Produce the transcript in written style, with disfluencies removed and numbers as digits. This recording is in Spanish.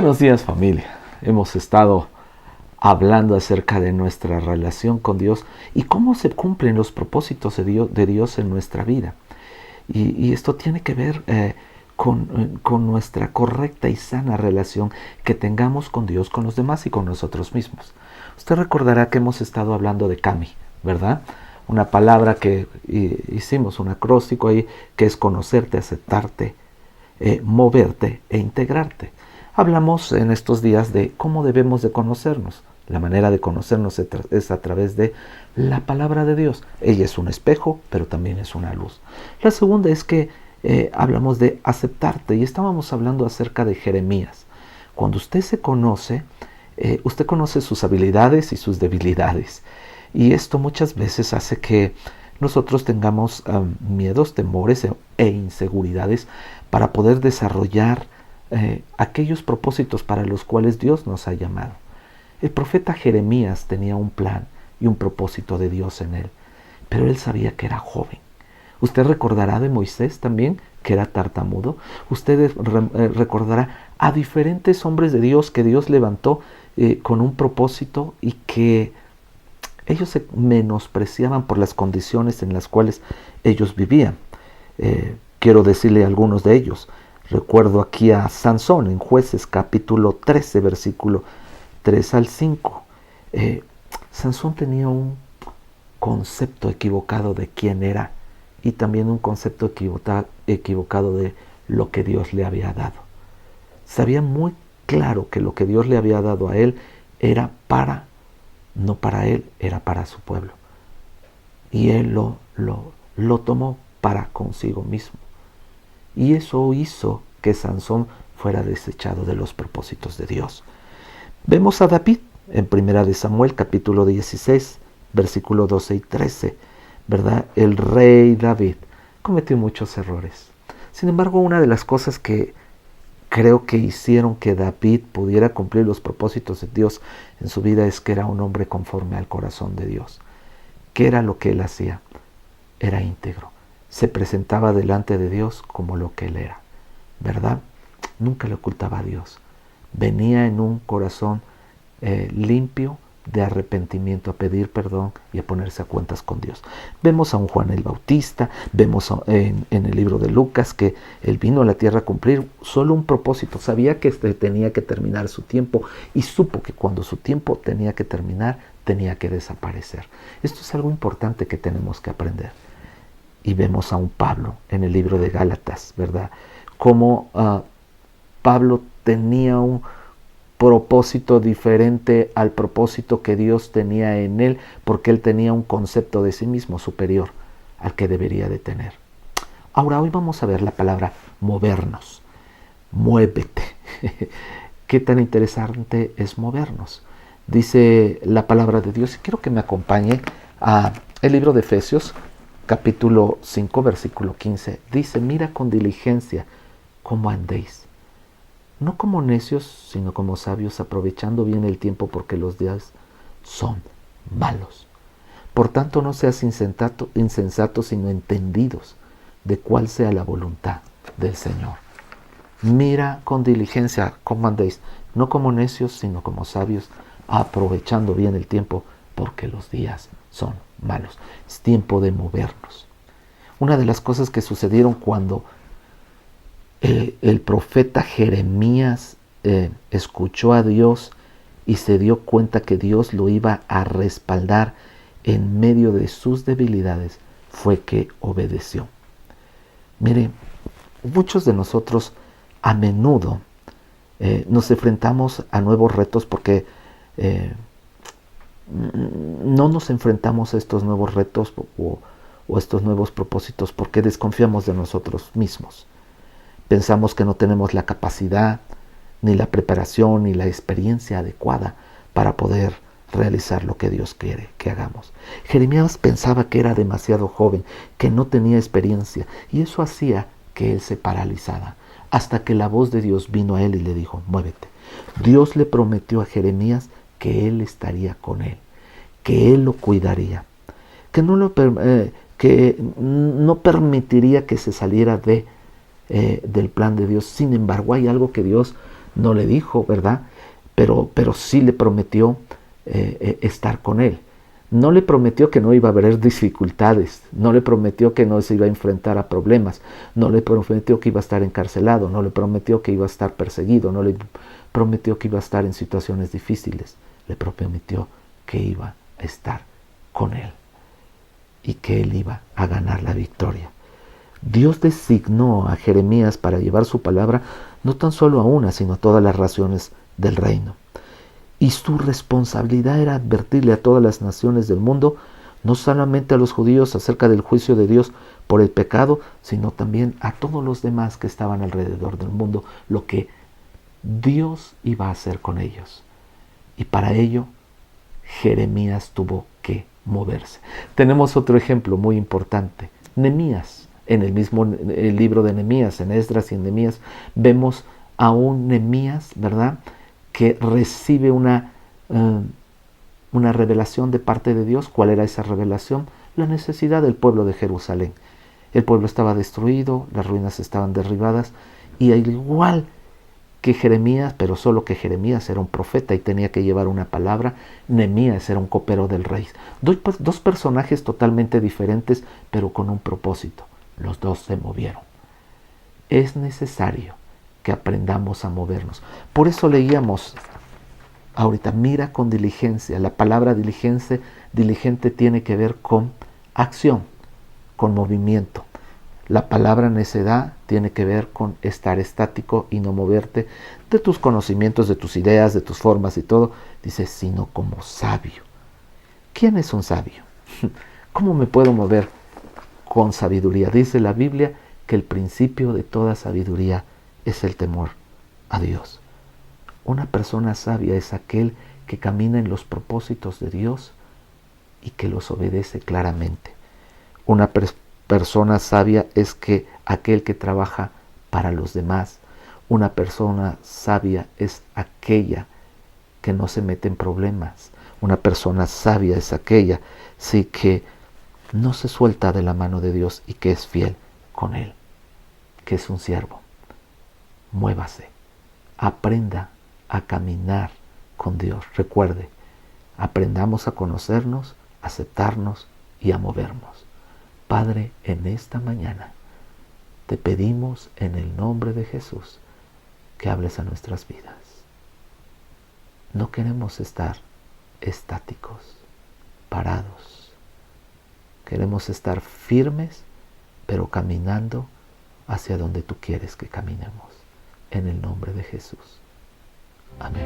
Buenos días, familia. Hemos estado hablando acerca de nuestra relación con Dios y cómo se cumplen los propósitos de Dios en nuestra vida. Y esto tiene que ver con nuestra correcta y sana relación que tengamos con Dios, con los demás y con nosotros mismos. Usted recordará que hemos estado hablando de Kami, ¿verdad? Una palabra que hicimos, un acróstico ahí, que es conocerte, aceptarte, moverte e integrarte. Hablamos en estos días de cómo debemos de conocernos. La manera de conocernos es a través de la palabra de Dios. Ella es un espejo, pero también es una luz. La segunda es que hablamos de aceptarte y estábamos hablando acerca de Jeremías. Cuando usted se conoce, usted conoce sus habilidades y sus debilidades. Y esto muchas veces hace que nosotros tengamos miedos, temores e inseguridades para poder desarrollar aquellos propósitos para los cuales Dios nos ha llamado. El profeta Jeremías tenía un plan y un propósito de Dios en él, pero él sabía que era joven. Usted recordará de Moisés también, que era tartamudo. Usted recordará a diferentes hombres de Dios que Dios levantó con un propósito y que ellos se menospreciaban por las condiciones en las cuales ellos vivían. Quiero decirle a algunos de ellos. Recuerdo aquí a Sansón en Jueces capítulo 13, versículo 3 al 5. Sansón tenía un concepto equivocado de quién era y también un concepto equivocado de lo que Dios le había dado. Sabía muy claro que lo que Dios le había dado a él era no para él, era para su pueblo. Y él lo tomó para consigo mismo. Y eso hizo que Sansón fuera desechado de los propósitos de Dios. Vemos a David en 1 Samuel capítulo 16, versículo 12 y 13, ¿verdad? El rey David cometió muchos errores. Sin embargo, una de las cosas que creo que hicieron que David pudiera cumplir los propósitos de Dios en su vida es que era un hombre conforme al corazón de Dios. ¿Qué era lo que él hacía? Era íntegro. Se presentaba delante de Dios como lo que él era, ¿verdad? Nunca le ocultaba a Dios. Venía en un corazón limpio de arrepentimiento, a pedir perdón y a ponerse a cuentas con Dios. Vemos a un Juan el Bautista, vemos en el libro de Lucas que él vino a la tierra a cumplir solo un propósito. Sabía que tenía que terminar su tiempo y supo que cuando su tiempo tenía que terminar, tenía que desaparecer. Esto es algo importante que tenemos que aprender. Y vemos a un Pablo en el libro de Gálatas, ¿verdad? Cómo Pablo tenía un propósito diferente al propósito que Dios tenía en él, porque él tenía un concepto de sí mismo superior al que debería de tener. Ahora, hoy vamos a ver la palabra movernos. Muévete. Qué tan interesante es movernos. Dice la palabra de Dios, y quiero que me acompañe a el libro de Efesios, capítulo 5, versículo 15, dice, mira con diligencia cómo andéis, no como necios, sino como sabios, aprovechando bien el tiempo porque los días son malos. Por tanto, no seas insensatos, sino entendidos de cuál sea la voluntad del Señor. Mira con diligencia cómo andéis, no como necios, sino como sabios, aprovechando bien el tiempo porque los días son malos. Es tiempo de movernos. Una de las cosas que sucedieron cuando el profeta Jeremías escuchó a Dios y se dio cuenta que Dios lo iba a respaldar en medio de sus debilidades fue que obedeció. Mire, muchos de nosotros a menudo nos enfrentamos a nuevos retos porque no nos enfrentamos a estos nuevos retos o estos nuevos propósitos porque desconfiamos de nosotros mismos. Pensamos que no tenemos la capacidad, ni la preparación, ni la experiencia adecuada para poder realizar lo que Dios quiere que hagamos. Jeremías pensaba que era demasiado joven, que no tenía experiencia, y eso hacía que él se paralizara, hasta que la voz de Dios vino a él y le dijo, muévete. Dios le prometió a Jeremías que él estaría con él, que él lo cuidaría, que no permitiría que se saliera del plan de Dios. Sin embargo, hay algo que Dios no le dijo, ¿verdad? Pero sí le prometió estar con él. No le prometió que no iba a haber dificultades, no le prometió que no se iba a enfrentar a problemas, no le prometió que iba a estar encarcelado, no le prometió que iba a estar perseguido, no le prometió que iba a estar en situaciones difíciles, le prometió que iba a estar con él y que él iba a ganar la victoria. Dios designó a Jeremías para llevar su palabra no tan solo a una, sino a todas las naciones del reino. Y su responsabilidad era advertirle a todas las naciones del mundo, no solamente a los judíos acerca del juicio de Dios por el pecado, sino también a todos los demás que estaban alrededor del mundo, lo que Dios iba a hacer con ellos. Y para ello, Jeremías tuvo que moverse. Tenemos otro ejemplo muy importante, Nehemías. En el mismo libro de Nehemías, en Esdras y en Nehemías, vemos a un Nehemías, ¿verdad?, que recibe una revelación de parte de Dios. ¿Cuál era esa revelación? La necesidad del pueblo de Jerusalén. El pueblo estaba destruido, las ruinas estaban derribadas, y al igual que Jeremías, pero solo que Jeremías era un profeta y tenía que llevar una palabra, Nehemías era un copero del rey. Dos personajes totalmente diferentes, pero con un propósito. Los dos se movieron. Es necesario que aprendamos a movernos. Por eso leíamos ahorita, mira con diligencia. La palabra diligente tiene que ver con acción, con movimiento. La palabra necedad tiene que ver con estar estático y no moverte de tus conocimientos, de tus ideas, de tus formas y todo. Dice, sino como sabio. ¿Quién es un sabio? ¿Cómo me puedo mover con sabiduría? Dice la Biblia que el principio de toda sabiduría es el temor a Dios. Una persona sabia es aquel que camina en los propósitos de Dios y que los obedece claramente. Una persona sabia es aquel que trabaja para los demás. Una persona sabia es aquella que no se mete en problemas. Una persona sabia es aquella, sí, que no se suelta de la mano de Dios y que es fiel con Él, que es un siervo. Muévase, aprenda a caminar con Dios. Recuerde, aprendamos a conocernos, a aceptarnos y a movernos. Padre, en esta mañana te pedimos en el nombre de Jesús que hables a nuestras vidas. No queremos estar estáticos, parados. Queremos estar firmes, pero caminando hacia donde tú quieres que caminemos. En el nombre de Jesús. Amén.